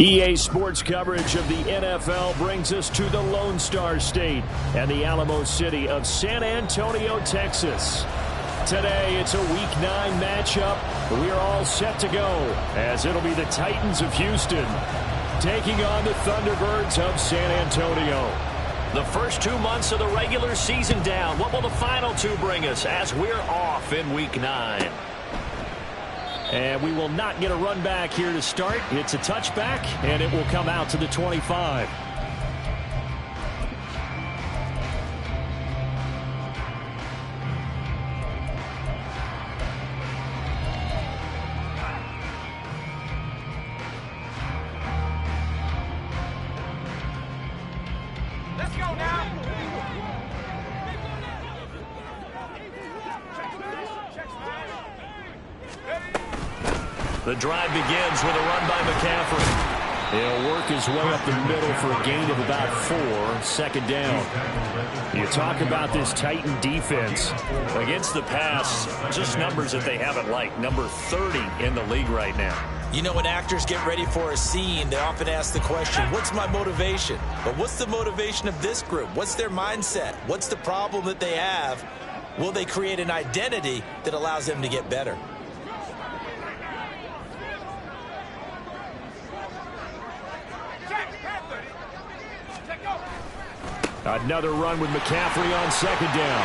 EA Sports coverage of the NFL brings us to the Lone Star State and the Alamo City of San Antonio, Texas. Today, it's a Week 9 matchup. We are all set to go, as it'll be the Titans of Houston taking on the Thunderbirds of San Antonio. The first 2 months of the regular season down. What will the final 2 bring us as we're off in Week 9? And we will not get a run back here to start. It's a touchback, and it will come out to the 25. Let's go now. The drive begins with a run by McCaffrey. He'll work his way up the middle for a gain of about 4, second down. You talk about this Titan defense. Against the pass, just numbers that they haven't liked. Number 30 in the league right now. You know, when actors get ready for a scene, they often ask the question, what's my motivation? But what's the motivation of this group? What's their mindset? What's the problem that they have? Will they create an identity that allows them to get better? Another run with McCaffrey on second down.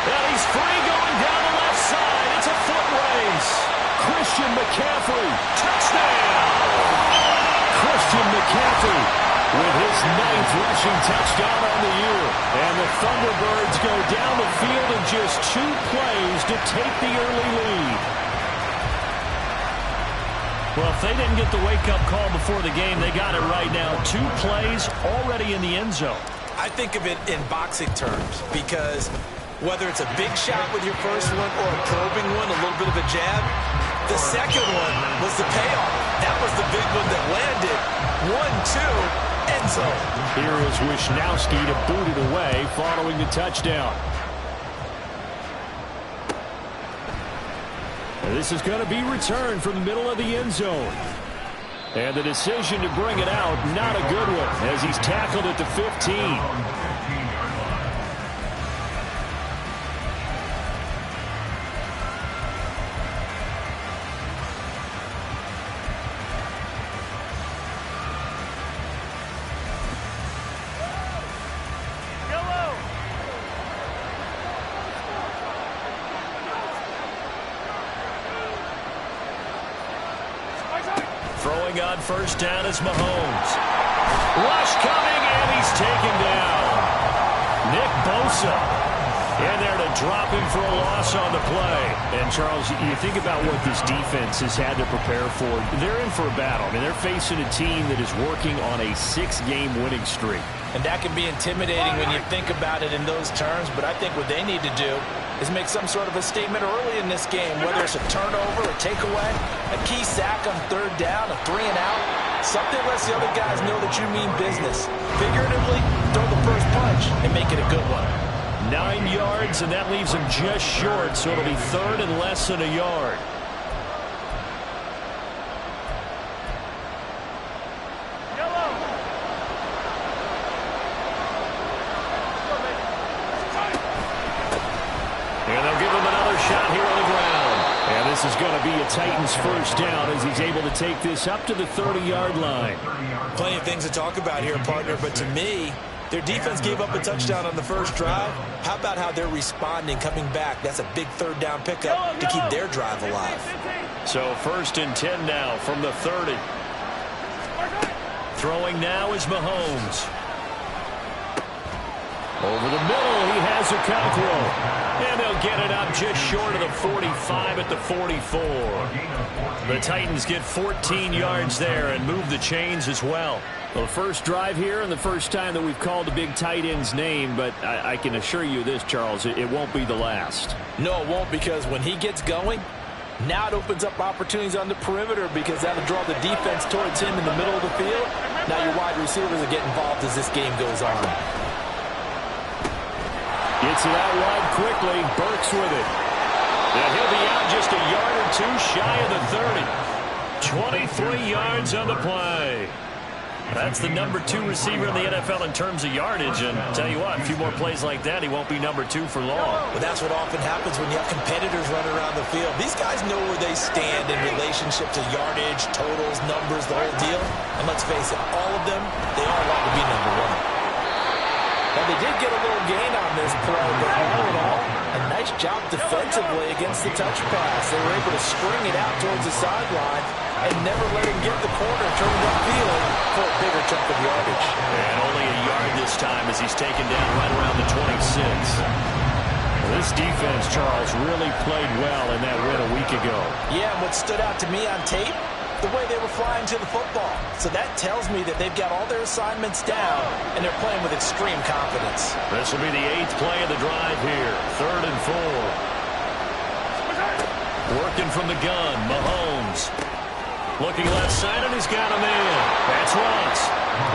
And he's free going down the left side. It's a foot race. Christian McCaffrey, touchdown! Christian McCaffrey with his 9th rushing touchdown on the year. And the Thunderbirds go down the field in just 2 plays to take the early lead. Well, if they didn't get the wake-up call before the game, they got it right now. 2 plays already in the end zone. I think of it in boxing terms because whether it's a big shot with your first one or a probing one, a little bit of a jab, the second one was the payoff. That was the big one that landed. 1-2, end zone. Here is Wishnowski to boot it away following the touchdown. This is going to be returned from the middle of the end zone. And the decision to bring it out, not a good one, as he's tackled at the 15. Throwing on first down is Mahomes. Rush coming, and he's taken down. Nick Bosa in there to drop him for a loss on the play. And, Charles, you think about what this defense has had to prepare for. They're in for a battle. I mean, they're facing a team that is working on a 6-game winning streak. And that can be intimidating when you think about it in those terms, but I think what they need to do is make some sort of a statement early in this game, whether it's a turnover, a takeaway, a key sack on 3rd down, a 3-and-out, something lets the other guys know that you mean business. Figuratively, throw the first punch and make it a good one. 9 yards, and that leaves him just short, so it'll be 3rd and less than a yard. This is going to be a Titans first down as he's able to take this up to the 30-yard line. Plenty of things to talk about here, partner, but to me, their defense gave up a touchdown on the first drive. How about how they're responding, coming back? That's a big 3rd down pickup to keep their drive alive. So 1st and 10 now from the 30. Throwing now is Mahomes. Over the middle, he has Okonkwo. And they'll get it up just short of the 45 at the 44. The Titans get 14 yards there and move the chains as well. Well, the first drive here and the first time that we've called a big tight end's name, but I can assure you this, Charles, it won't be the last. No, it won't, because when he gets going, now it opens up opportunities on the perimeter because that'll draw the defense towards him in the middle of the field. Now your wide receivers will get involved as this game goes on. Gets it out wide quickly. Burks with it. And he'll be out just a yard or 2 shy of the 30. 23 yards on the play. That's the number 2 receiver in the NFL in terms of yardage. And tell you what, a few more plays like that, he won't be number 2 for long. Well, that's what often happens when you have competitors running around the field. These guys know where they stand in relationship to yardage, totals, numbers, the whole deal. And let's face it, all of them, they all want to be number 1. Now, they did get a little gain on this play, but all in all, a nice job defensively against the touch pass. They were able to string it out towards the sideline and never let him get the corner turned upfield for a bigger chunk of yardage. And only a yard this time as he's taken down right around the 26. This defense, Charles, really played well in that win a week ago. Yeah, and what stood out to me on tape, the way they were flying to the football. So that tells me that they've got all their assignments down, and they're playing with extreme confidence. This will be the 8th play of the drive here. 3rd and 4. Working from the gun, Mahomes. Looking left side, and he's got a man. That's Ross.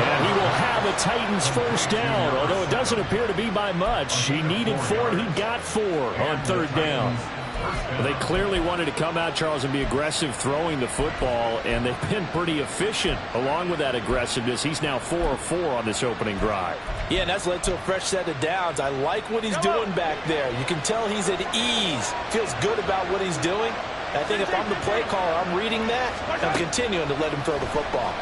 And he will have the Titans first down, although it doesn't appear to be by much. He needed 4, and he got 4 on 3rd down. Well, they clearly wanted to come out, Charles, and be aggressive throwing the football, and they've been pretty efficient along with that aggressiveness. He's now 4 of 4 on this opening drive. Yeah, and that's led to a fresh set of downs. I like what he's doing back there. You can tell he's at ease, feels good about what he's doing. I think if I'm the play caller, I'm reading that, and I'm continuing to let him throw the football.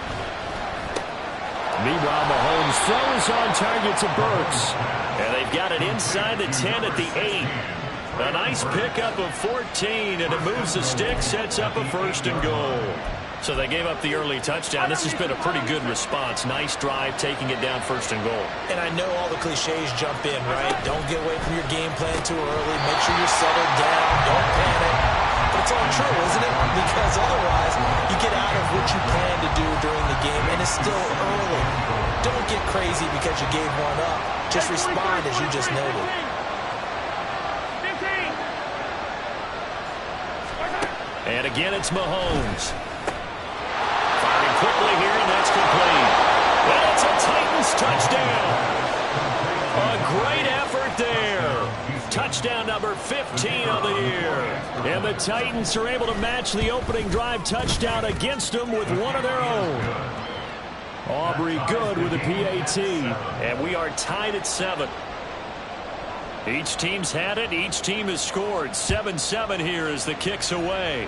Meanwhile, Mahomes throws on target to Burks, and they've got it inside the 10 at the 8. A nice pickup of 14, and it moves the stick, sets up a 1st and goal. So they gave up the early touchdown. This has been a pretty good response. Nice drive, taking it down 1st and goal. And I know all the cliches jump in, right? Don't get away from your game plan too early. Make sure you're settled down. Don't panic. But it's all true, isn't it? Because otherwise, you get out of what you plan to do during the game, and it's still early. Don't get crazy because you gave one up. Just respond as you just noted. And again, it's Mahomes. Firing quickly here, and that's complete. And it's a Titans touchdown. A great effort there. Touchdown number 15 of the year. And the Titans are able to match the opening drive touchdown against them with one of their own. Aubrey good with a PAT. And we are tied at 7. Each team's had it. Each team has scored. 7-7 here as the kick's away.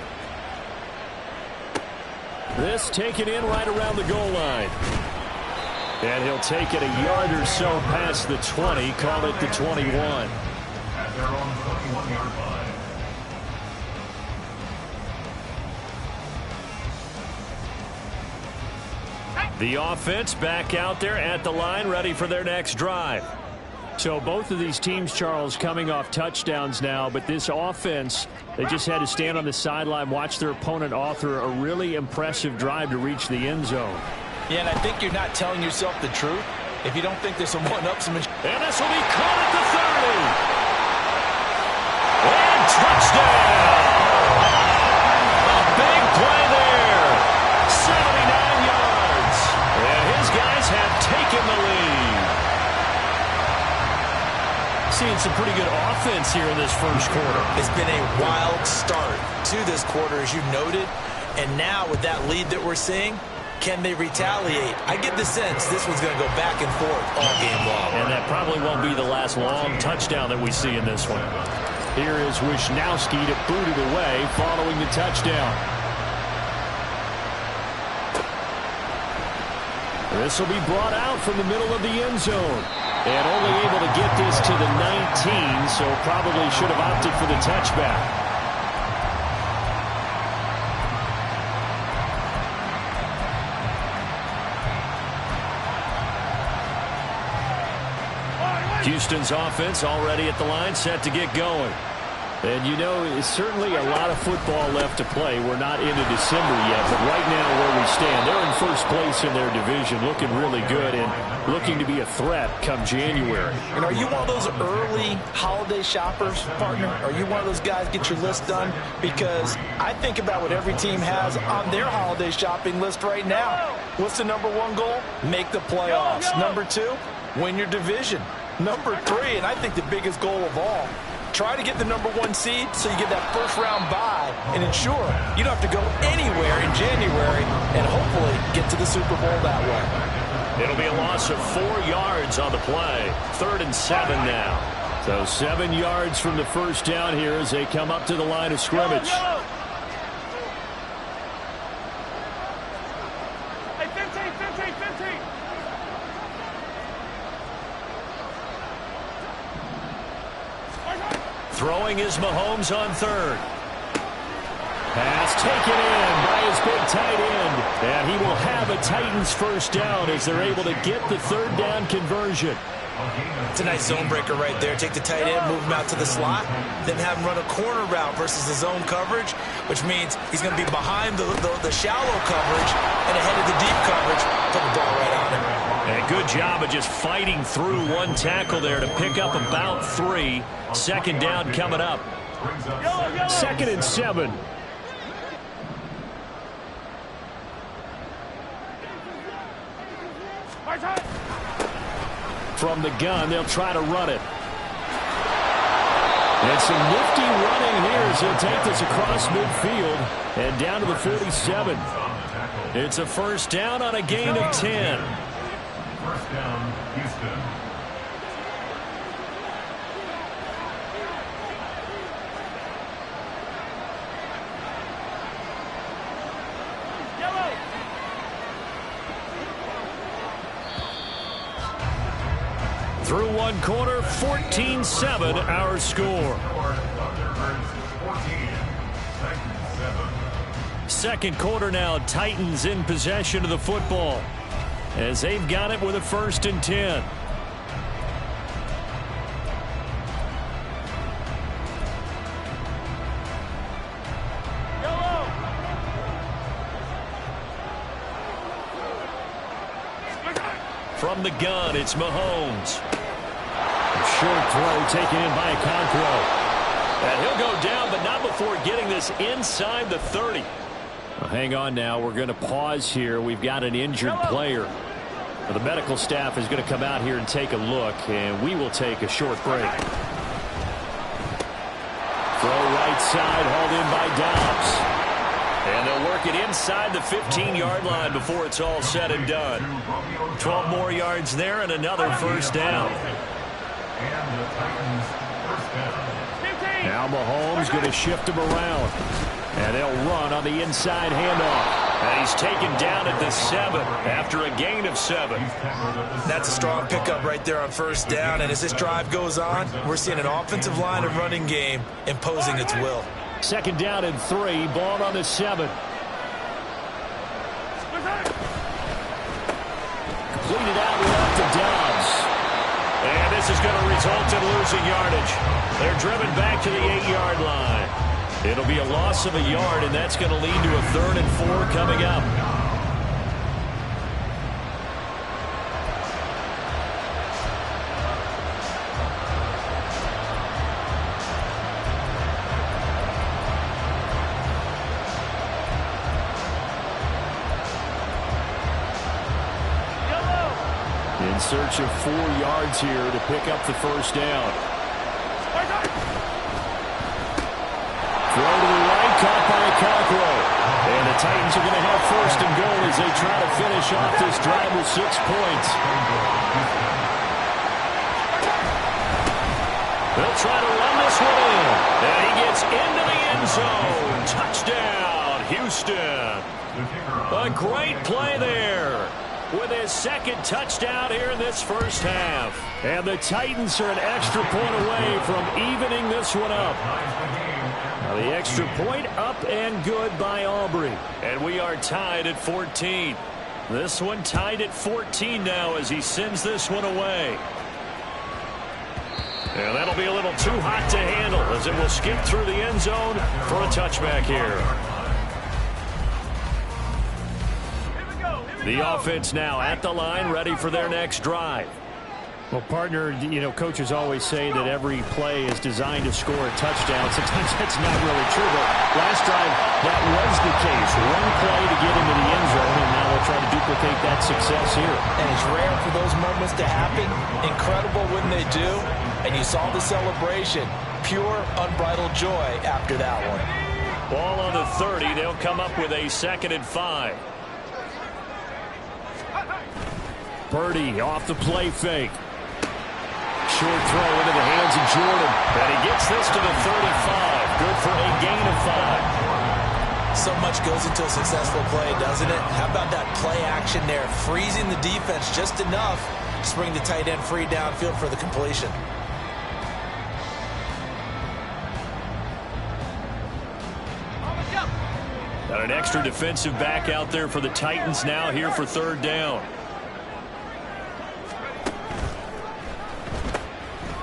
This taken in right around the goal line. And he'll take it a yard or so past the 20. Call it the 21. The offense back out there at the line, ready for their next drive. So both of these teams, Charles, coming off touchdowns now, but this offense, they just had to stand on the sideline, watch their opponent author a really impressive drive to reach the end zone. Yeah, and I think you're not telling yourself the truth if you don't think there's some one-upsmanship. And this will be caught at the 30. And touchdown! A big play there. 79 yards. And his guys have taken the lead. Seeing some pretty good offense here in this first quarter. It's been a wild start to this quarter, as you noted. And now with that lead that we're seeing, can they retaliate? I get the sense this one's going to go back and forth all game long. And that probably won't be the last long touchdown that we see in this one. Here is Wisnowski to boot it away following the touchdown. This will be brought out from the middle of the end zone. And only able to get this to the 19, so probably should have opted for the touchback. Houston's offense already at the line, set to get going. And you know, it's certainly a lot of football left to play. We're not into December yet, but right now where we stand, they're in first place in their division, looking really good and looking to be a threat come January. And are you one of those early holiday shoppers, partner? Are you one of those guys get your list done? Because I think about what every team has on their holiday shopping list right now. What's the number one goal? Make the playoffs. Number two, win your division. Number three, and I think the biggest goal of all, try to get the #1 seed so you get that first-round bye and ensure you don't have to go anywhere in January and hopefully get to the Super Bowl that way. It'll be a loss of 4 yards on the play. 3rd and 7 now. So 7 yards from the first down here as they come up to the line of scrimmage. Throwing is Mahomes on 3rd. Pass taken in by his big tight end. And he will have a Titans first down as they're able to get the 3rd down conversion. It's a nice zone breaker right there. Take the tight end, move him out to the slot, then have him run a corner route versus the zone coverage, which means he's going to be behind the shallow coverage and ahead of the deep coverage. Put the ball right on him. And good job of just fighting through one tackle there to pick up about 3. 2nd down coming up. 2nd and 7. From the gun, they'll try to run it. And some nifty running here as he'll take this across midfield and down to the 47. It's a first down on a gain of 10. First down, Houston. Through one quarter, 14-7 our score. Second quarter now, Titans in possession of the football as they've got it with a 1st and 10. From the gun, it's Mahomes. Short throw taken in by Okonkwo. And he'll go down, but not before getting this inside the 30. Well, hang on now. We're going to pause here. We've got an injured player. Well, the medical staff is going to come out here and take a look, and we will take a short break. Throw right side, hauled in by Dobbs. And they'll work it inside the 15-yard line before it's all said and done. 12 more yards there and another first down. Now Mahomes going to shift him around. And they'll run on the inside handoff. And he's taken down at the 7 after a gain of 7. That's a strong pickup right there on first down. And as this drive goes on, we're seeing an offensive line and running game imposing its will. 2nd down and 3. Ball on the 7. Completed out left to Dobbs. And this is going to result in losing yardage. They're driven back to the 8-yard line. It'll be a loss of a yard, and that's going to lead to a 3rd and 4 coming up. In search of 4 yards here to pick up the first down. Throw to the right, caught by Okonkwo. And the Titans are going to have 1st and goal as they try to finish off this drive with 6 points. They'll try to run this one in. And he gets into the end zone. Touchdown, Houston. A great play there with his 2nd touchdown here in this first half. And the Titans are an extra point away from evening this one up. Now the extra point up and good by Aubrey. And we are tied at 14. This one tied at 14 now as he sends this one away. And that'll be a little too hot to handle as it will skip through the end zone for a touchback here. The offense now at the line, ready for their next drive. Well, partner, you know, coaches always say that every play is designed to score a touchdown. Sometimes that's not really true, but last drive, that was the case. One play to get into the end zone, and now they'll try to duplicate that success here. And it's rare for those moments to happen. Incredible when they do. And you saw the celebration. Pure, unbridled joy after that one. Ball on the 30. They'll come up with a 2nd and 5. Purdy off the play fake. Short throw into the hands of Jordan. And he gets this to the 35. Good for a gain of 5. So much goes into a successful play, doesn't it? How about that play action there? Freezing the defense just enough to bring the tight end free downfield for the completion. Got an extra defensive back out there for the Titans now here for 3rd down.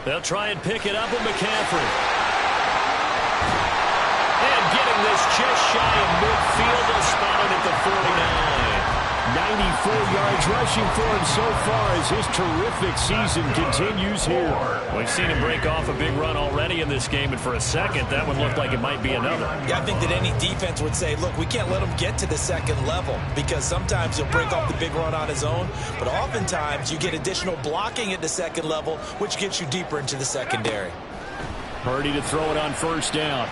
They'll try and pick it up with McCaffrey. And getting this just shy of midfield, they'll spot it at the 49. 94 yards rushing for him so far as his terrific season continues here. We've seen him break off a big run already in this game, and for a second, that one looked like it might be another. Yeah, I think that any defense would say, look, we can't let him get to the 2nd level, because sometimes he'll break off the big run on his own, but oftentimes you get additional blocking at the 2nd level, which gets you deeper into the secondary. Purdy to throw it on 1st down.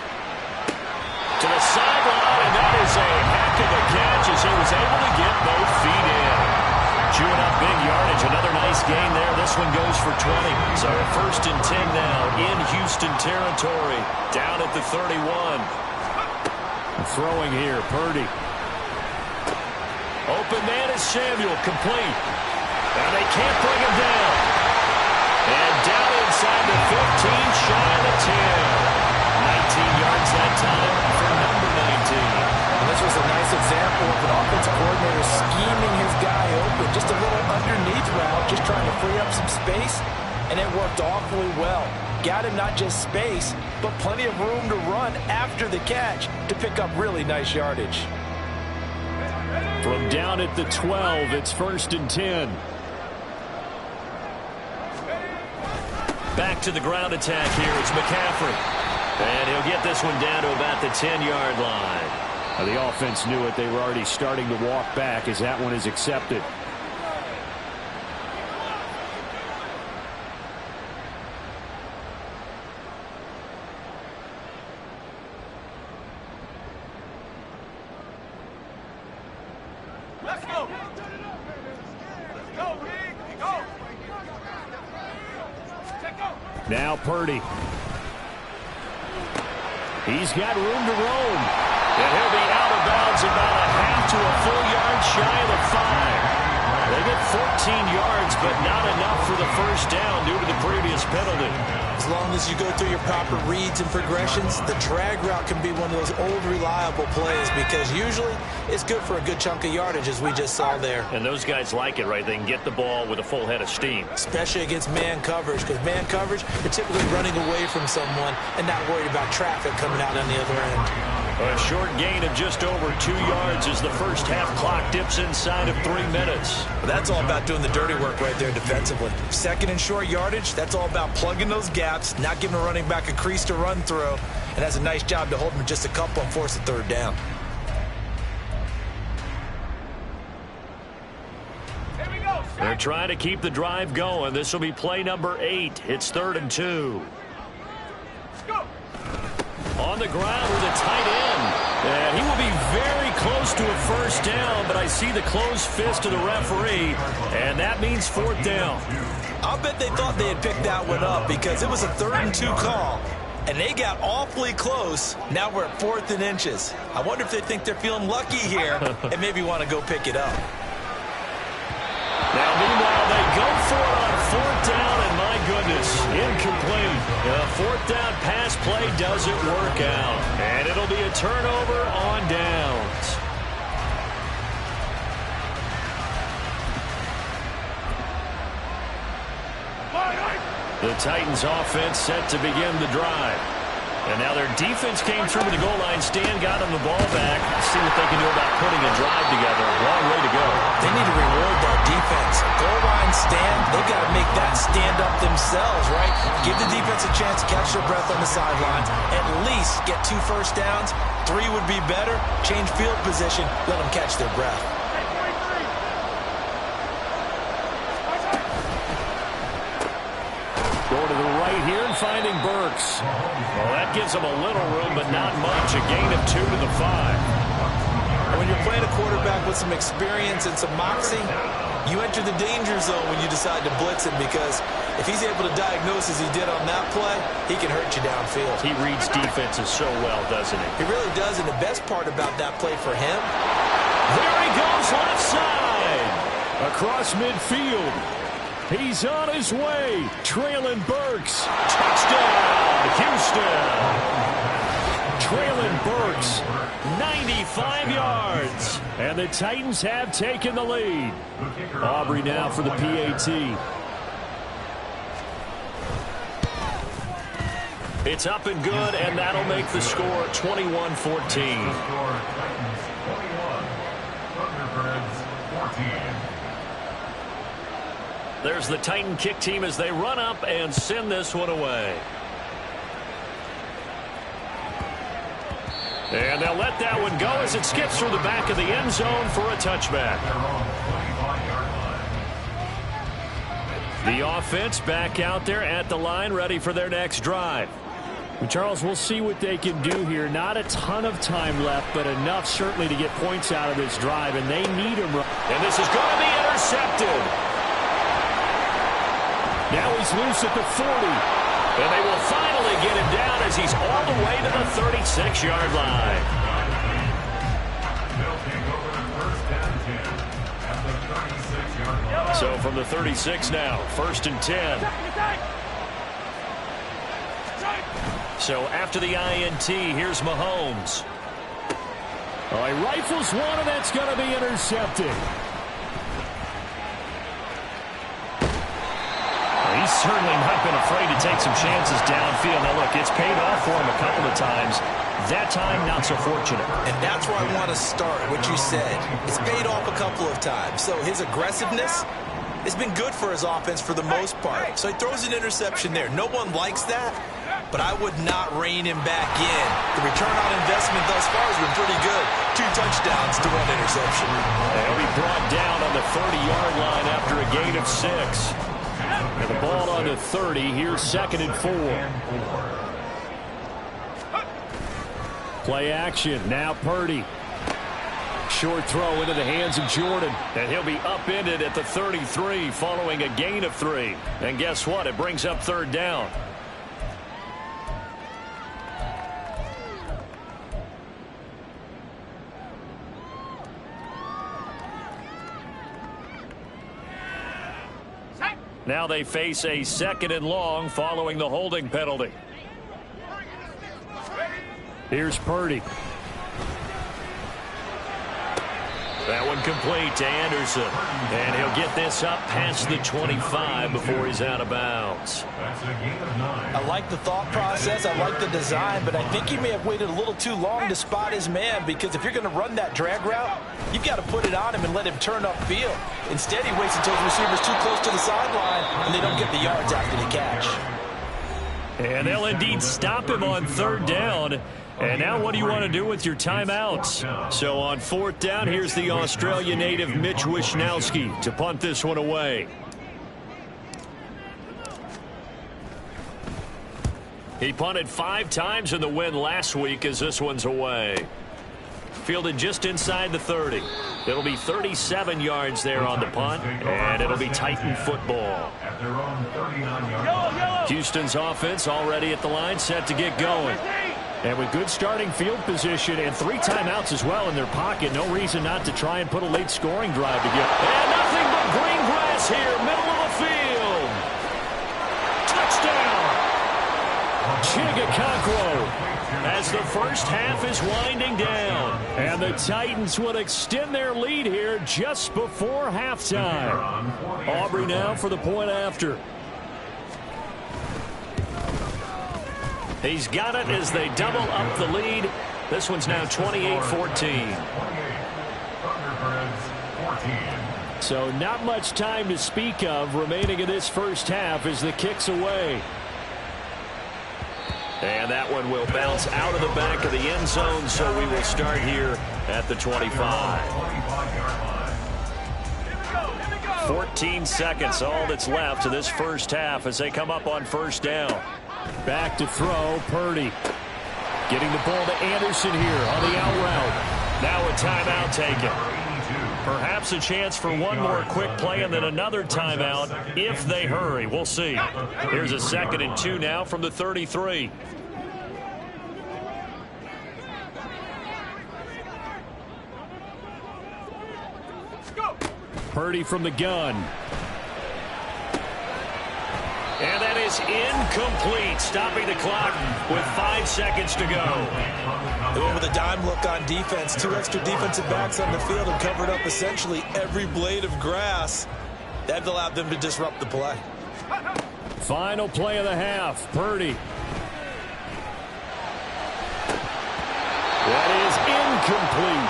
To the sideline, and that is a heck of a catch as he was able to get both feet in. Chewing up big yardage. Another nice gain there. This one goes for 20. So 1st and 10 now in Houston territory. Down at the 31. Throwing here, Purdy. Open man is Samuel, complete. And they can't bring him down. And down inside the 15, shy of the 10. 19 yards that time for number 19. And this was a nice example of an offensive coordinator scheming his guy open. Just a little underneath route, just trying to free up some space, and it worked awfully well. Got him not just space, but plenty of room to run after the catch to pick up really nice yardage. From down at the 12, it's 1st and 10. Back to the ground attack here. It's McCaffrey. And he'll get this one down to about the 10-yard line. Now, the offense knew it. They were already starting to walk back as that one is accepted. Let's go. Let's go, Rick. Go. Now Purdy. He's got room to roam. And he'll be out of bounds about a half to a full yard shy of the 5. They get 14 yards, but not enough for the 1st down due to the previous penalty. As long as you go through your proper reads and progressions, the drag route can be one of those old reliable plays because usually it's good for a good chunk of yardage, as we just saw there. And those guys like it, right? They can get the ball with a full head of steam. Especially against man coverage, because man coverage, they're typically running away from someone and not worried about traffic coming out on the other end. A short gain of just over 2 yards as the first half clock dips inside of 3 minutes. Well, that's all about doing the dirty work right there defensively. 2nd and short yardage, that's all about plugging those gaps, not giving a running back a crease to run through, and has a nice job to hold him just a couple and force a 3rd down. They're trying to keep the drive going. This will be play number 8. It's 3rd and 2. On the ground with a tight end. And he will be very close to a 1st down, but I see the closed fist of the referee, and that means 4th down. I'll bet they thought they had picked that one up because it was a 3rd and 2 call, and they got awfully close. Now we're at 4th and inches. I wonder if they think they're feeling lucky here and maybe want to go pick it up. Now, meanwhile, they go for it on 4th down, and my goodness, incomplete. A 4th down pass play doesn't work out, and it'll be a turnover on downs. The Titans offense set to begin the drive. And now their defense came through with the goal line stand, got them the ball back. Let's see what they can do about putting a drive together. A long way to go. They need to reward that defense. Goal line stand, they've got to make that stand up themselves, right? Give the defense a chance to catch their breath on the sideline. At least get 2 first downs. 3 would be better. Change field position. Let them catch their breath. here and finding Burks. Well, that gives them a little room, but not much. A gain of 2 to the 5. When you're playing a quarterback with some experience and some moxie, you enter the danger zone when you decide to blitz him, because if he's able to diagnose as he did on that play, he can hurt you downfield. He reads defenses so well, doesn't he? He really does, and the best part about that play for him, there he goes left side. Across midfield. He's on his way. Traylon Burks. Touchdown, Houston. Traylon Burks, 95 yards. And the Titans have taken the lead. Aubrey now for the PAT. It's up and good, and that'll make the score 21-14. There's the Titan kick team as they run up and send this one away. And they'll let that one go as it skips through the back of the end zone for a touchback. The offense back out there at the line, ready for their next drive. And Charles, we'll see what they can do here. Not a ton of time left, but enough certainly to get points out of this drive, and they need him. And this is going to be intercepted. Now he's loose at the 40. And they will finally get him down as he's all the way to the 36-yard line. So from the 36 now, 1st and 10. So after the INT, here's Mahomes. Oh, he rifles one, and that's going to be intercepted. He's certainly not been afraid to take some chances downfield. Now, look, it's paid off for him a couple of times. That time, not so fortunate. And that's where I want to start, what you said. It's paid off a couple of times. So his aggressiveness has been good for his offense for the most part. So he throws an interception there. No one likes that, but I would not rein him back in. The return on investment thus far has been pretty good. 2 touchdowns to 1 interception. And he'll be brought down on the 30-yard line after a gain of 6. And the ball on the 30. Here's 2nd and 4. Play action. Now Purdy. Short throw into the hands of Jordan. And he'll be upended at the 33 following a gain of 3. And guess what? It brings up 3rd down. Now they face a 2nd and long following the holding penalty. Here's Purdy. That one complete to Anderson. And he'll get this up past the 25 before he's out of bounds. I like the thought process. I like the design, but I think he may have waited a little too long to spot his man, because if you're going to run that drag route, you've got to put it on him and let him turn upfield. Instead, he waits until the receiver's too close to the sideline, and they don't get the yards after the catch. And they'll indeed stop him on 3rd down. And now what do you want to do with your timeouts? So on 4th down, here's the Australia native Mitch Wishnowsky to punt this one away. He punted 5 times in the win last week as this one's away. Fielded just inside the 30. It'll be 37 yards there on the punt, and it'll be Titan football. Houston's offense already at the line, set to get going. And with good starting field position and 3 timeouts as well in their pocket, no reason not to try and put a late scoring drive together. And nothing but green grass here, middle of the field. Touchdown! Chigakakwo, as the first half is winding down. And the Titans will extend their lead here just before halftime. Aubrey now for the point after. He's got it as they double up the lead. This one's now 28-14. So not much time to speak of remaining in this first half as the kick's away. And that one will bounce out of the back of the end zone, so we will start here at the 25. 14 seconds, all that's left of this first half as they come up on first down. Back to throw, Purdy. Getting the ball to Anderson here on the out route. Now a timeout taken. Perhaps a chance for one more quick play and then another timeout if they hurry. We'll see. Here's a 2nd and 2 now from the 33. Purdy from the gun. And that is incomplete, stopping the clock with 5 seconds to go. They went with a dime look on defense. 2 extra defensive backs on the field and covered up essentially every blade of grass. That allowed them to disrupt the play. Final play of the half, Purdy. That is incomplete.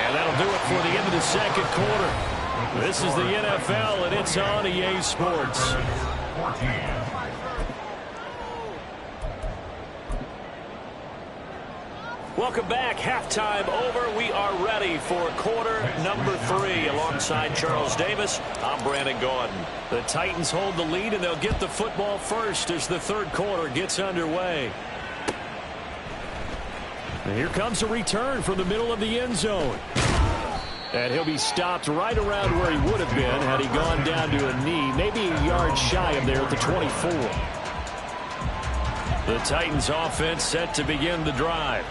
And that'll do it for the end of the second quarter. This is the NFL, and it's on EA Sports. Welcome back. Halftime over. We are ready for quarter number 3. Alongside Charles Davis, I'm Brandon Gaudin. The Titans hold the lead, and they'll get the football first as the third quarter gets underway. And here comes a return from the middle of the end zone. And he'll be stopped right around where he would have been had he gone down to a knee, maybe a yard shy of there at the 24. The Titans offense set to begin the drive.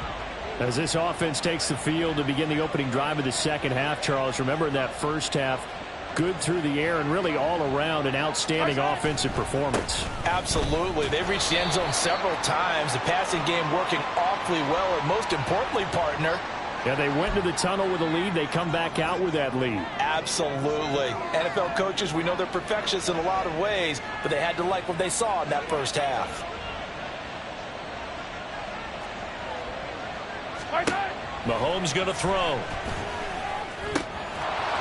As this offense takes the field to begin the opening drive of the second half, Charles, remember in that first half, good through the air and really all around an outstanding offensive performance. Absolutely. They've reached the end zone several times. The passing game working awfully well, and most importantly, partner, yeah, they went into the tunnel with a lead. They come back out with that lead. Absolutely. NFL coaches, we know they're perfectionists in a lot of ways, but they had to like what they saw in that first half. Mahomes going to throw.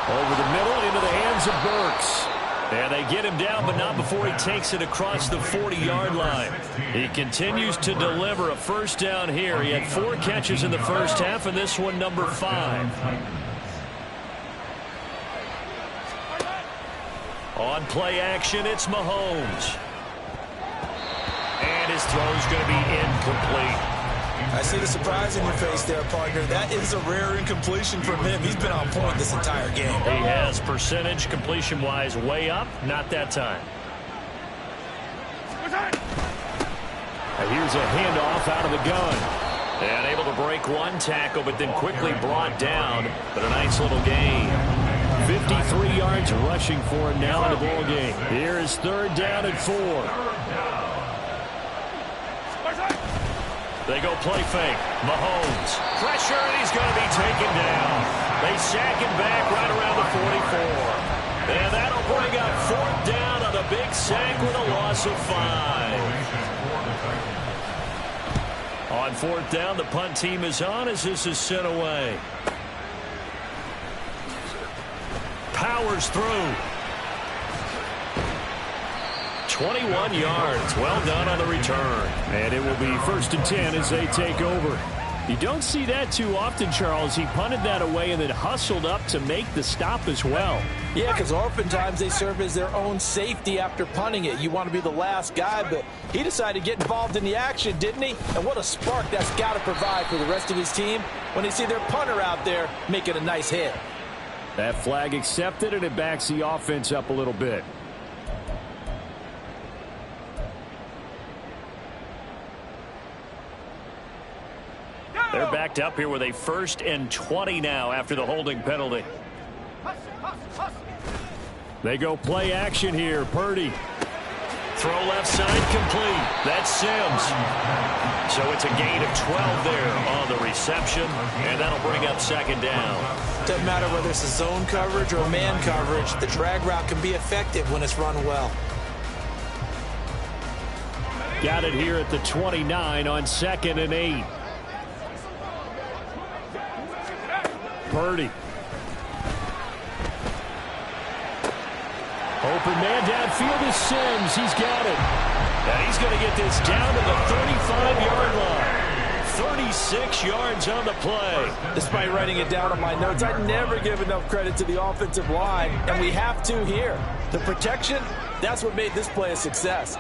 Over the middle into the hands of Burks. And they get him down, but not before he takes it across the 40-yard line. He continues to deliver a first down here. He had 4 catches in the first half, and this one number 5. On play action, it's Mahomes. And his throw's going to be incomplete. I see the surprise in your face there, partner. That is a rare incompletion from him. He's been on point this entire game. He has percentage completion-wise way up. Not that time. And here's a handoff out of the gun. And able to break one tackle, but then quickly brought down. But a nice little gain. 53 yards rushing for him now in the ball game. Here is 3rd down and 4. They go play fake. Mahomes. Pressure, and he's going to be taken down. They sack him back right around the 44. And that'll bring up 4th down on the big sack with a loss of 5. On 4th down, the punt team is on as this is sent away. Powers through. 21 yards. Well done on the return. And it will be 1st and 10 as they take over. You don't see that too often, Charles. He punted that away and then hustled up to make the stop as well. Yeah, because oftentimes they serve as their own safety after punting it. You want to be the last guy, but he decided to get involved in the action, didn't he? And what a spark that's got to provide for the rest of his team when they see their punter out there making a nice hit. That flag accepted, and it backs the offense up a little bit. They're backed up here with a 1st and 20 now after the holding penalty. They go play action here. Purdy. Throw left side complete. That's Sims. So it's a gain of 12 there on the reception, and that'll bring up 2nd down. Doesn't matter whether it's a zone coverage or man coverage, the drag route can be effective when it's run well. Got it here at the 29 on 2nd and 8. Purdy. Open man downfield is Sims. He's got it. And he's going to get this down to the 35-yard line. 46 yards on the play. Despite writing it down on my notes, I never give enough credit to the offensive line, and we have to here. The protection, that's what made this play a success.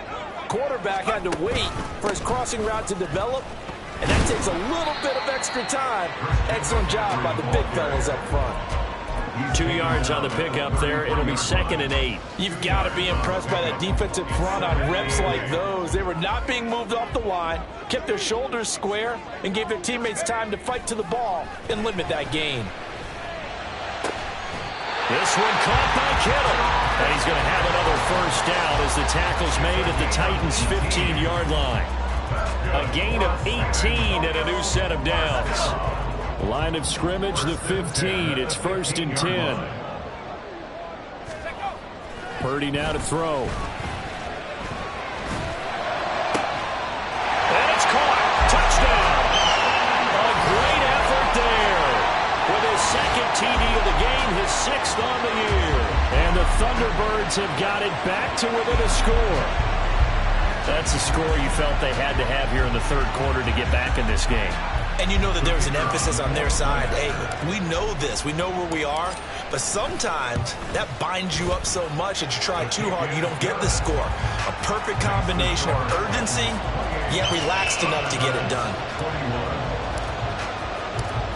Quarterback had to wait for his crossing route to develop, and that takes a little bit of extra time. Excellent job by the big fellas up front. 2 yards on the pickup there. It'll be 2nd and 8. You've got to be impressed by that defensive front on reps like those. They were not being moved off the line, kept their shoulders square, and gave their teammates time to fight to the ball and limit that gain. This one caught by Kittle. And he's going to have another first down as the tackle's made at the Titans' 15-yard line. A gain of 18 and a new set of downs. Line of scrimmage, the 15. It's 1st and 10. Purdy now to throw. And it's caught. Touchdown. A great effort there. With his 2nd TD of the game, his 6th on the year. And the Thunderbirds have got it back to within a score. That's a score you felt they had to have here in the 3rd quarter to get back in this game. And you know that there's an emphasis on their side. Hey, we know this. We know where we are. But sometimes that binds you up so much that you try too hard, you don't get the score. A perfect combination of urgency, yet relaxed enough to get it done.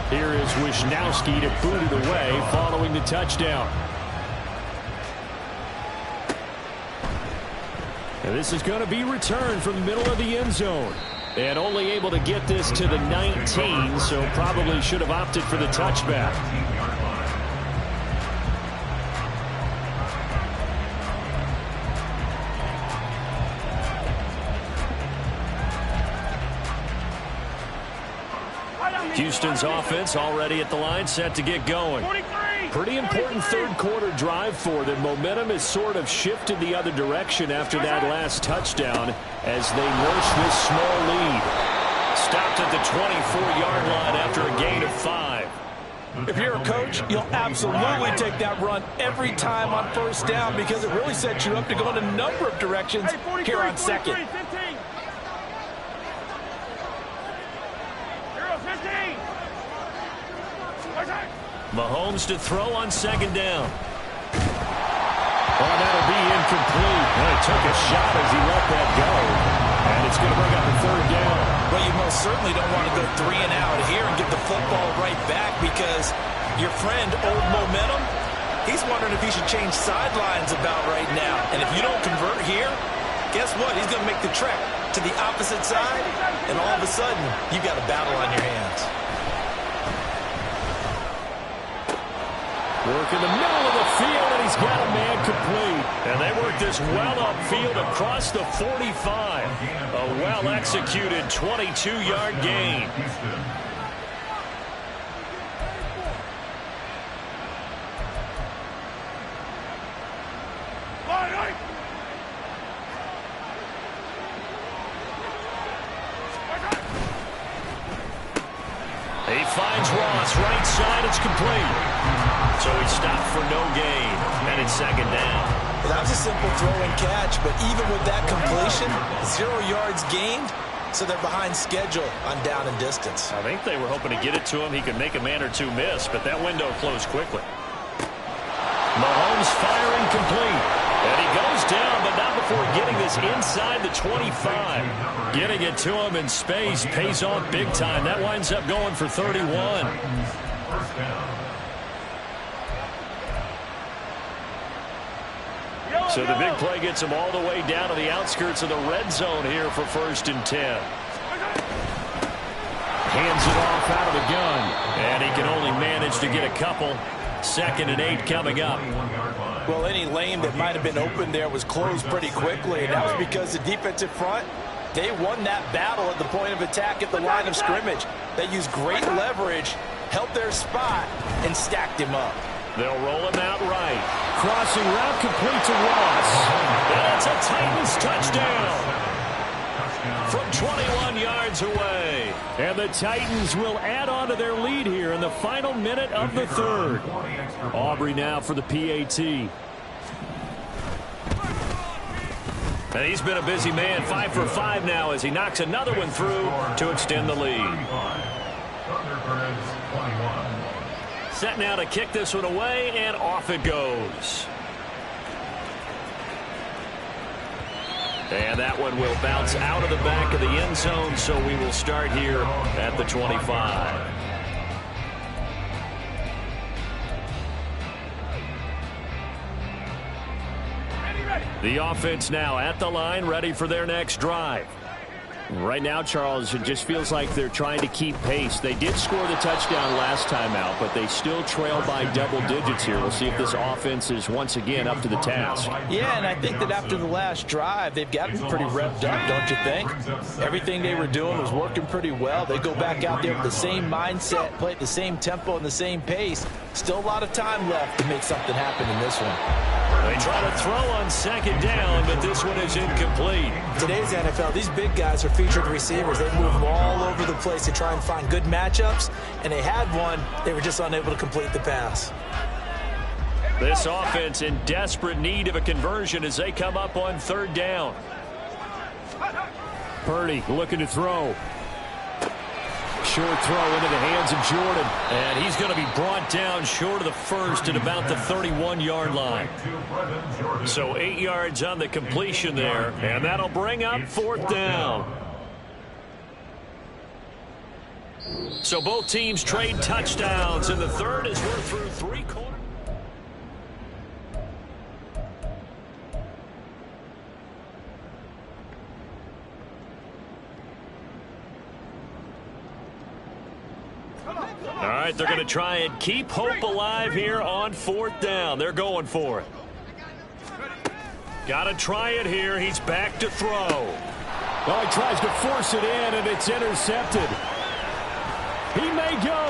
Here is Wisnowski to boot it away following the touchdown. And this is going to be returned from the middle of the end zone. And only able to get this to the 19, so probably should have opted for the touchback. Houston's offense already at the line, set to get going. Pretty important 3rd quarter drive for them. Momentum has sort of shifted the other direction after that last touchdown as they nurse this small lead. Stopped at the 24-yard line after a gain of 5. If you're a coach, you'll absolutely take that run every time on 1st down because it really sets you up to go in a number of directions here on 2nd. Mahomes to throw on 2nd down. Oh, that'll be incomplete. Well, he took a shot as he let that go. And it's going to bring up a 3rd down. Well, you most certainly don't want to go 3 and out here and get the football right back because your friend, Old Momentum, he's wondering if he should change sidelines about right now. And if you don't convert here, guess what? He's going to make the trek to the opposite side, and all of a sudden, you've got a battle on your hands. Work in the middle of the field, and he's got a man complete. And they work this well upfield across the 45. A well-executed 22-yard gain. He finds Ross, right side, it's complete. So he stopped for no gain, and it's 2nd down. Well, that was a simple throw and catch, but even with that completion, 0 yards gained, so they're behind schedule on down and distance. I think they were hoping to get it to him. He could make a man or two miss, but that window closed quickly. Mahomes firing complete. And he goes down, but not before getting this inside the 25. Getting it to him in space pays off big time. That winds up going for 31. So the big play gets him all the way down to the outskirts of the red zone here for 1st and 10. Hands it off out of the gun. And he can only manage to get a couple. 2nd and 8 coming up. Well, any lane that might have been open there was closed pretty quickly, and that was because the defensive front, they won that battle at the point of attack at the line of scrimmage. They used great leverage, held their spot, and stacked him up. They'll roll him out right. Crossing route complete to Ross. That's a Titans touchdown from 21 yards away. And the Titans will add on to their lead here in the final minute of the 3rd. Aubrey now for the PAT. And he's been a busy man, 5 for 5 now as he knocks another one through to extend the lead. Set now to kick this one away, and off it goes. And that one will bounce out of the back of the end zone, so we will start here at the 25. The offense now at the line, ready for their next drive. Right now, Charles, it just feels like they're trying to keep pace. They did score the touchdown last time out, but they still trail by double digits here. We'll see if this offense is once again up to the task. Yeah, and I think that after the last drive, they've gotten pretty revved up, don't you think? Everything they were doing was working pretty well. They go back out there with the same mindset, play at the same tempo and the same pace. Still a lot of time left to make something happen in this one. They try to throw on second down, but this one is incomplete. Today's NFL, these big guys are featured receivers. They move all over the place to try and find good matchups, and they had one. They were just unable to complete the pass. This offense in desperate need of a conversion as they come up on third down. Purdy looking to throw. Short throw into the hands of Jordan. And he's going to be brought down short of the first at about the 31-yard line. So 8 yards on the completion there. And that'll bring up fourth down. So both teams trade touchdowns in the third as we're through 3 quarters. All right, they're going to try and keep hope alive here on fourth down. They're going for it. Got to try it here. He's back to throw. Well, he tries to force it in, and it's intercepted. He may go.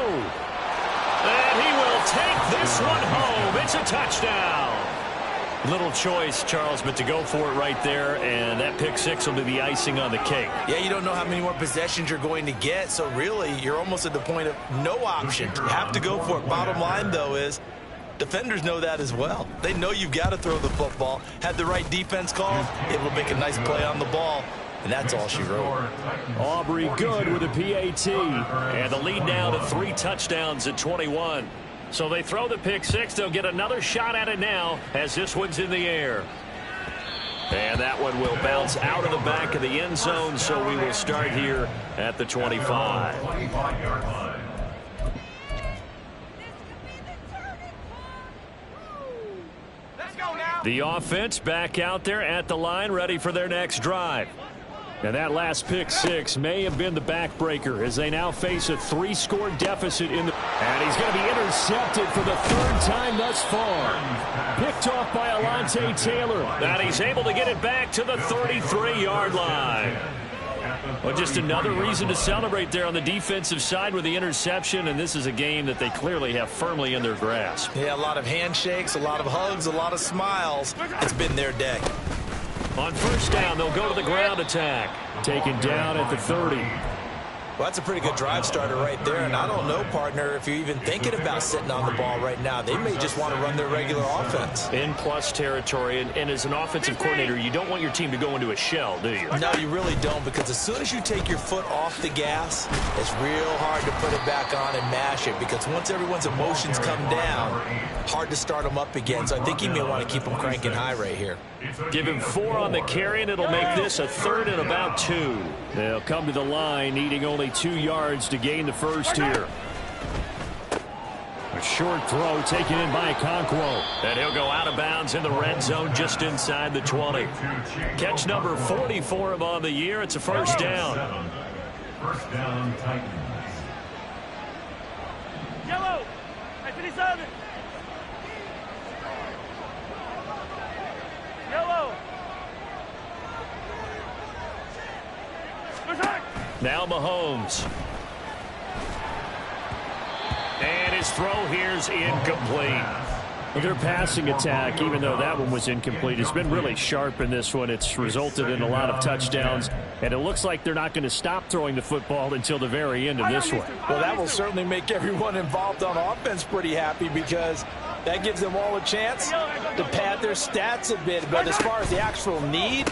And he will take this one home. It's a touchdown. Little choice, Charles, but to go for it right there, and that pick six will be the icing on the cake. Yeah, you don't know how many more possessions you're going to get, so really you're almost at the point of no option. You have to go for it. Bottom line, though, is defenders know that as well. They know you've got to throw the football. Had the right defense call, able to make a nice play on the ball, and that's all she wrote. Aubrey good with a PAT, and the lead now to 3 touchdowns at 21. So they throw the pick six. They'll get another shot at it now as this one's in the air. And that one will bounce out of the back of the end zone, so we will start here at the 25. The offense back out there at the line, ready for their next drive. And that last pick six may have been the backbreaker as they now face a 3-score deficit in the... And he's going to be intercepted for the 3rd time thus far. Picked off by Alontae Taylor. And he's able to get it back to the 33-yard line. Well, just another reason to celebrate there on the defensive side with the interception, and this is a game that they clearly have firmly in their grasp. Yeah, a lot of handshakes, a lot of hugs, a lot of smiles. It's been their day. On first down, they'll go to the ground attack. Taken down at the 30. Well, that's a pretty good drive starter right there, and I don't know, partner, if you're even thinking about sitting on the ball right now. They may just want to run their regular offense. In plus territory, and as an offensive coordinator, you don't want your team to go into a shell, do you? No, you really don't, because as soon as you take your foot off the gas, it's real hard to put it back on and mash it, because once everyone's emotions come down, hard to start them up again. So I think you may want to keep them cranking high right here. Give him 4 on the carry, and it'll make this a 3rd and about 2. They'll come to the line, needing only 2 yards to gain the first here. A short throw taken in by Okonkwo. And he'll go out of bounds in the red zone just inside the 20. Catch number 40 for him on the year. It's a first down. First down, Titans. Yellow, I 57. Yellow. Now Mahomes. And his throw here's incomplete. Their passing attack, even though that one was incomplete, has been really sharp in this one. It's resulted in a lot of touchdowns, and it looks like they're not going to stop throwing the football until the very end of this one. Well, that will certainly make everyone involved on offense pretty happy, because that gives them all a chance to pad their stats a bit. But as far as the actual need,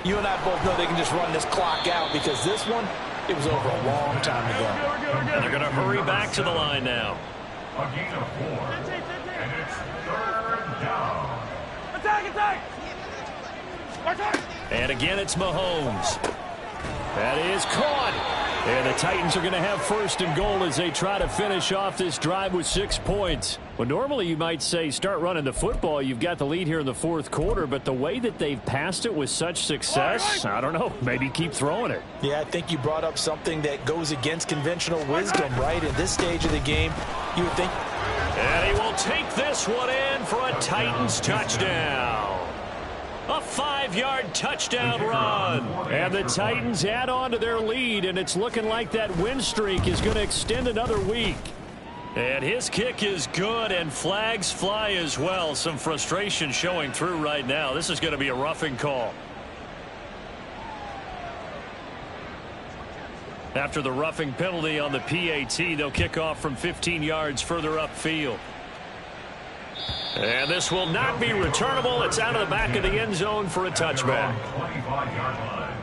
You and I both know they can just run this clock out because this one, it was over a long time ago. And they're going to hurry back to the line now. A gain of 4. And it's 3rd down. Attack! And again, it's Mahomes. That is caught. And the Titans are going to have 1st and goal as they try to finish off this drive with 6 points. Well, normally you might say start running the football. You've got the lead here in the 4th quarter, but the way that they've passed it with such success, I don't know, maybe keep throwing it. Yeah, I think you brought up something that goes against conventional wisdom, right? In this stage of the game, you would think. And he will take this one in for a Titans touchdown. A 5-yard touchdown run. And the Titans add on to their lead, and it's looking like that win streak is going to extend another week. And his kick is good, and flags fly as well. Some frustration showing through right now. This is going to be a roughing call. After the roughing penalty on the PAT, they'll kick off from 15 yards further upfield. And this will not be returnable. It's out of the back of the end zone for a touchback. 25-yard line.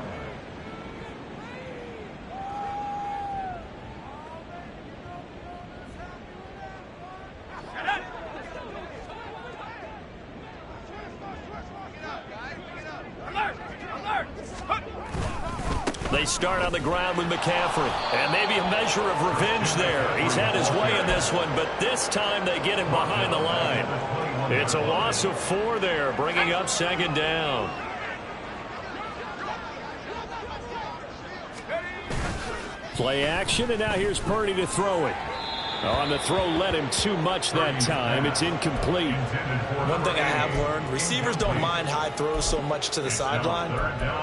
They start on the ground with McCaffrey. And maybe a measure of revenge there. He's had his way in this one, but this time they get him behind the line. It's a loss of 4 there, bringing up 2nd down. Play action, and now here's Purdy to throw it. On the throw, led him too much that time. It's incomplete. One thing I have learned, receivers don't mind high throws so much to the sideline,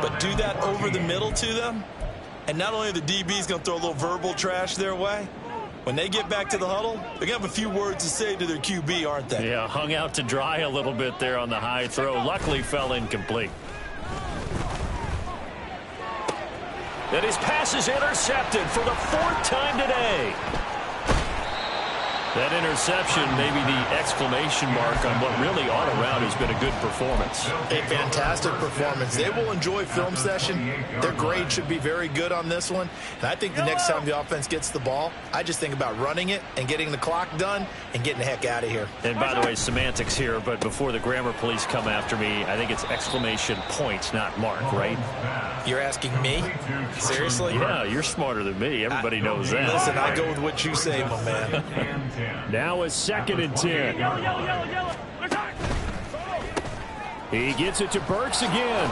but do that over the middle to them, and not only are the DBs going to throw a little verbal trash their way, when they get back to the huddle, they're going to have a few words to say to their QB, aren't they? Yeah, hung out to dry a little bit there on the high throw. Luckily fell incomplete. And his pass is intercepted for the 4th time today. That interception, maybe the exclamation mark on what really all around has been a good performance. A fantastic performance. They will enjoy film session. Their grade should be very good on this one. And I think the next time the offense gets the ball, I just think about running it and getting the clock done and getting the heck out of here. And by the way, semantics here, but before the grammar police come after me, I think it's exclamation point, not mark, right? You're asking me? Seriously? Yeah, you're smarter than me. Everybody knows that. Listen, I go with what you say, my man. Now a 2nd and 10. He gets it to Burks again.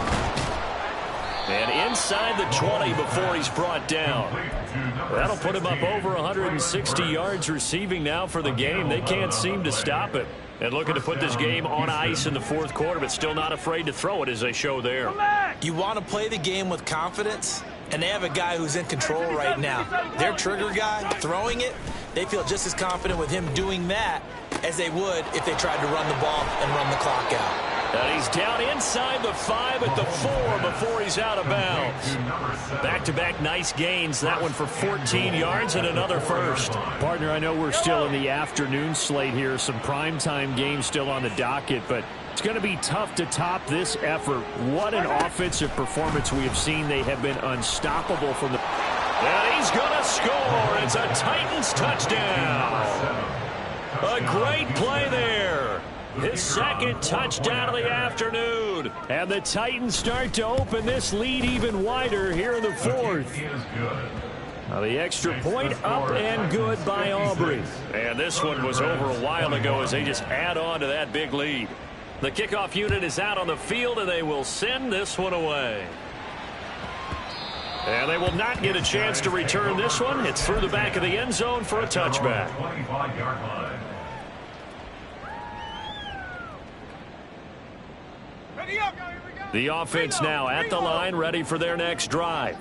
And inside the 20 before he's brought down. That'll put him up over 160 yards receiving now for the game. They can't seem to stop it. And looking to put this game on ice in the 4th quarter, but still not afraid to throw it as they show there. You want to play the game with confidence, and they have a guy who's in control right now. Their trigger guy throwing it, they feel just as confident with him doing that as they would if they tried to run the ball and run the clock out. And he's down inside the 5 at the 4 before he's out of bounds. Back-to-back nice gains. That one for 14 yards and another first. Partner, I know we're still in the afternoon slate here. Some primetime games still on the docket, but it's going to be tough to top this effort. What an offensive performance we have seen. They have been unstoppable from the... And he's going to score. It's a Titans touchdown. A great play there. His 2nd touchdown of the afternoon. And the Titans start to open this lead even wider here in the 4th. Now the extra point up and good by Aubrey. And this one was over a while ago as they just add on to that big lead. The kickoff unit is out on the field, and they will send this one away. And they will not get a chance to return this one. It's through the back of the end zone for a touchback. 25-yard line. The offense now at the line, ready for their next drive.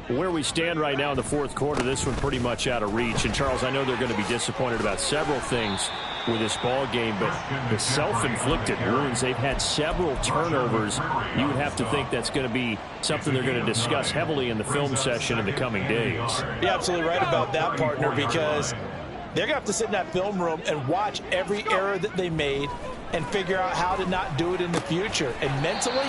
Where we stand right now in the 4th quarter, this one pretty much out of reach. And, Charles, I know they're going to be disappointed about several things with this ball game, but the self-inflicted wounds, they've had several turnovers. You would have to think that's going to be something they're going to discuss heavily in the film session in the coming days. You're absolutely right about that, partner, because they're going to have to sit in that film room and watch every error that they made and figure out how to not do it in the future. And mentally,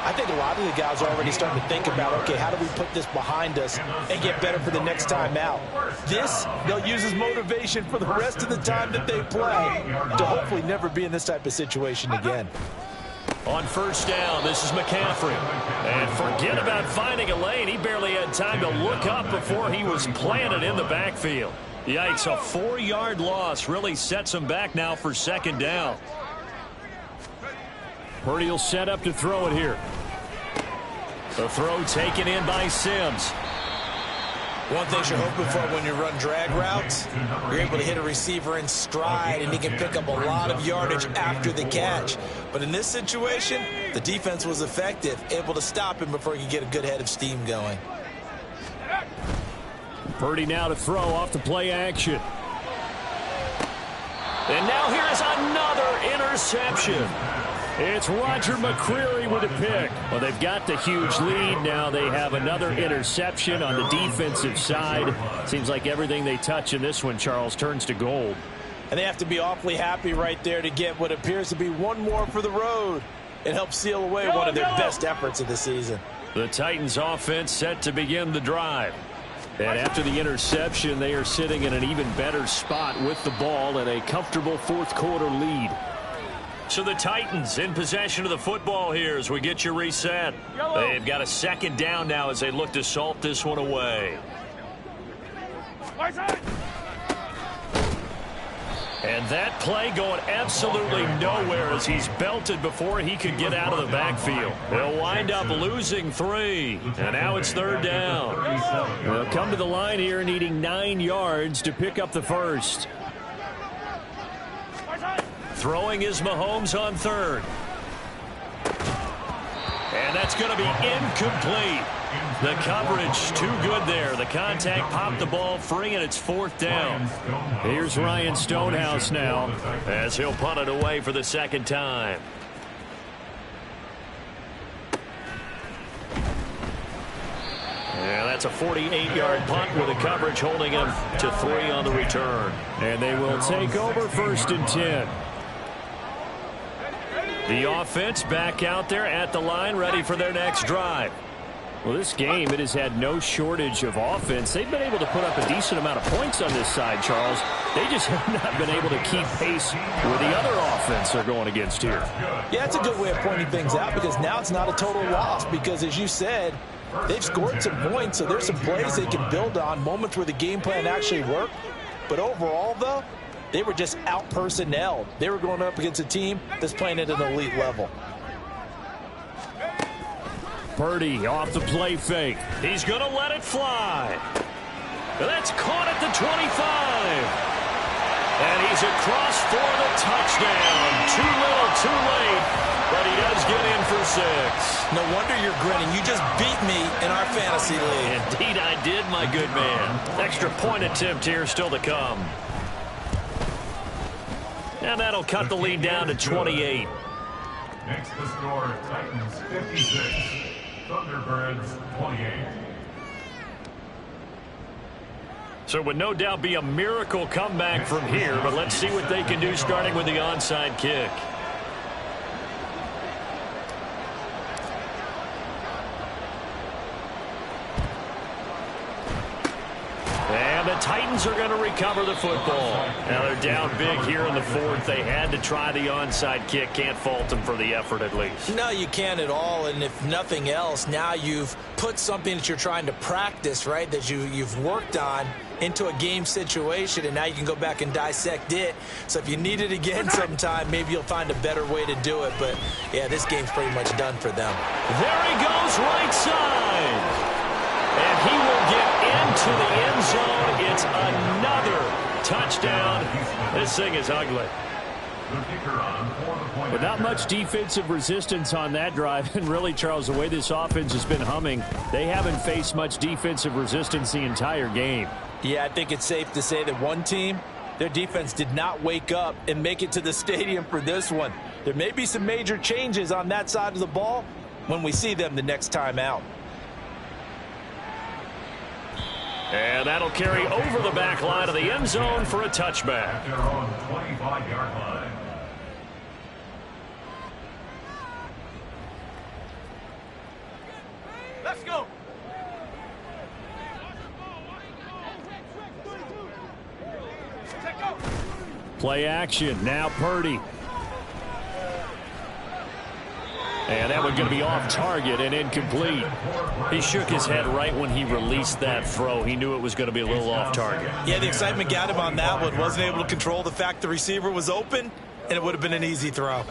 I think a lot of the guys are already starting to think about, okay, how do we put this behind us and get better for the next time out? This, they'll use as motivation for the rest of the time that they play to hopefully never be in this type of situation again. On first down, this is McCaffrey. And forget about finding a lane. He barely had time to look up before he was planted in the backfield. Yikes, a 4-yard loss really sets him back now for second down. Purdy will set up to throw it here. The throw taken in by Sims. One thing you're hoping for when you run drag routes, you're able to hit a receiver in stride, and he can pick up a lot of yardage after the catch. But in this situation, the defense was effective, able to stop him before he could get a good head of steam going. Purdy now to throw off the play action. And now here is another interception. It's Roger McCreary with a pick. Well, they've got the huge lead. Now they have another interception on the defensive side. Seems like everything they touch in this one, Charles, turns to gold. And they have to be awfully happy right there to get what appears to be one more for the road. It helps seal away one of their best efforts of the season. The Titans offense set to begin the drive. And after the interception, they are sitting in an even better spot with the ball and a comfortable fourth quarter lead. So the Titans in possession of the football here as we get you reset. They've got a second down now as they look to salt this one away. And that play going absolutely nowhere as he's belted before he could get out of the backfield. They'll wind up losing 3. And now it's third down. They'll come to the line here needing 9 yards to pick up the first. Throwing is Mahomes on third. And that's going to be incomplete. The coverage too good there. The contact popped the ball free, and it's fourth down. Here's Ryan Stonehouse now as he'll punt it away for the second time. And that's a 48-yard punt with the coverage holding him to 3 on the return. And they will take over first and 10. The offense back out there at the line, ready for their next drive. Well, this game, it has had no shortage of offense. They've been able to put up a decent amount of points on this side, Charles. They just have not been able to keep pace with the other offense they're going against here. Yeah, it's a good way of pointing things out because now it's not a total loss because, as you said, they've scored some points, so there's some plays they can build on, moments where the game plan actually worked. But overall, though, they were just out-personnelled. They were going up against a team that's playing at an elite level. Purdy off the play fake. He's going to let it fly. That's caught at the 25. And he's across for the touchdown. Too little, too late. But he does get in for 6. No wonder you're grinning. You just beat me in our fantasy league. Indeed I did, my good man. Extra point attempt here still to come. And that'll cut the lead down to 28. Next the score, Titans 56, Thunderbirds 28. So it would no doubt be a miracle comeback from here, but let's see what they can do starting with the onside kick. And the Titans are going to recover the football. Now they're down big here in the fourth. They had to try the onside kick. Can't fault them for the effort at least. No, you can't at all. And if nothing else, now you've put something that you're trying to practice, right, that you've worked on into a game situation, and now you can go back and dissect it. So if you need it again sometime, maybe you'll find a better way to do it. But, yeah, this game's pretty much done for them. There he goes, right side. And he will get into the end zone. It's another touchdown. This thing is ugly. But not much defensive resistance on that drive. And really, Charles, the way this offense has been humming, they haven't faced much defensive resistance the entire game. Yeah, I think it's safe to say that one team, their defense did not wake up and make it to the stadium for this one. There may be some major changes on that side of the ball when we see them the next time out. And that'll carry over the back line of the end zone for a touchback. They're on the 25-yard line. Play action. Now Purdy. And that one's going to be off target and incomplete. He shook his head right when he released that throw. He knew it was going to be a little off target. Yeah, the excitement got him on that one. Wasn't able to control the fact the receiver was open, and it would have been an easy throw.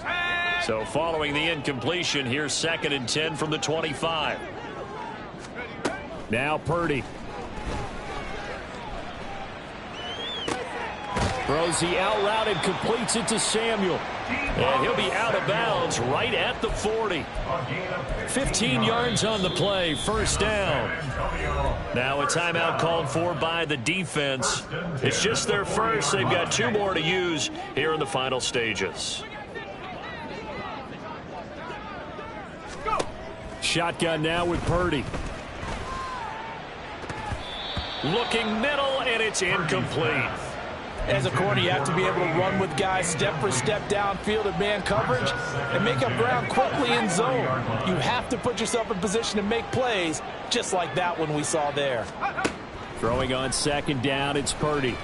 So following the incompletion, here's 2nd and 10 from the 25. Now Purdy. Throws the out route and completes it to Samuel. And he'll be out of bounds right at the 40. 15 yards on the play, 1st down. Now a timeout called for by the defense. It's just their first. They've got 2 more to use here in the final stages. Shotgun now with Purdy. Looking middle, and it's incomplete. As a corner, you have to be able to run with guys step for step downfield in man coverage and make up ground quickly in zone. You have to put yourself in position to make plays, just like that one we saw there. Throwing on 2nd down, it's Purdy.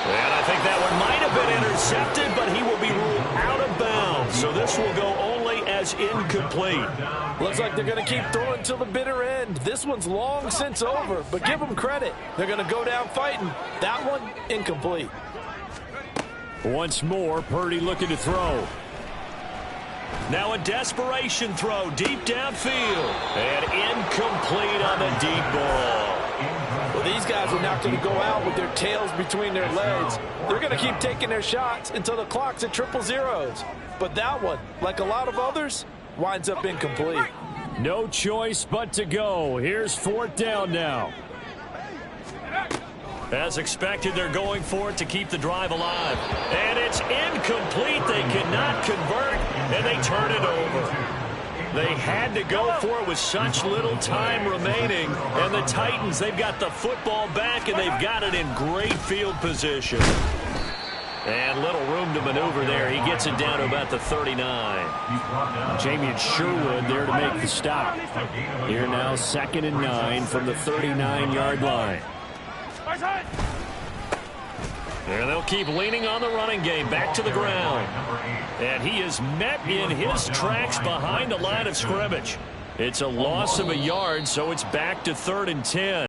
And I think that one might have been intercepted, but he will be ruled out of bounds. So this will go only as incomplete. Looks like they're going to keep throwing till the bitter end. This one's long since over, but give them credit. They're going to go down fighting. That one, incomplete. Once more, Purdy looking to throw. Now a desperation throw deep downfield. And incomplete on the deep ball. Well, these guys are not going to go out with their tails between their legs. They're going to keep taking their shots until the clock's at 000. But that one, like a lot of others, winds up incomplete. No choice but to go. Here's 4th down now. As expected, they're going for it to keep the drive alive. And it's incomplete. They cannot convert, and they turn it over. They had to go for it with such little time remaining. And the Titans, they've got the football back, and they've got it in great field position. And little room to maneuver there. He gets it down to about the 39. Jamien Sherwood there to make the stop. Here now 2nd and 9 from the 39-yard line. And they'll keep leaning on the running game. Back to the ground. And he is met in his tracks behind the line of scrimmage. It's a loss of a yard, so it's back to 3rd and 10.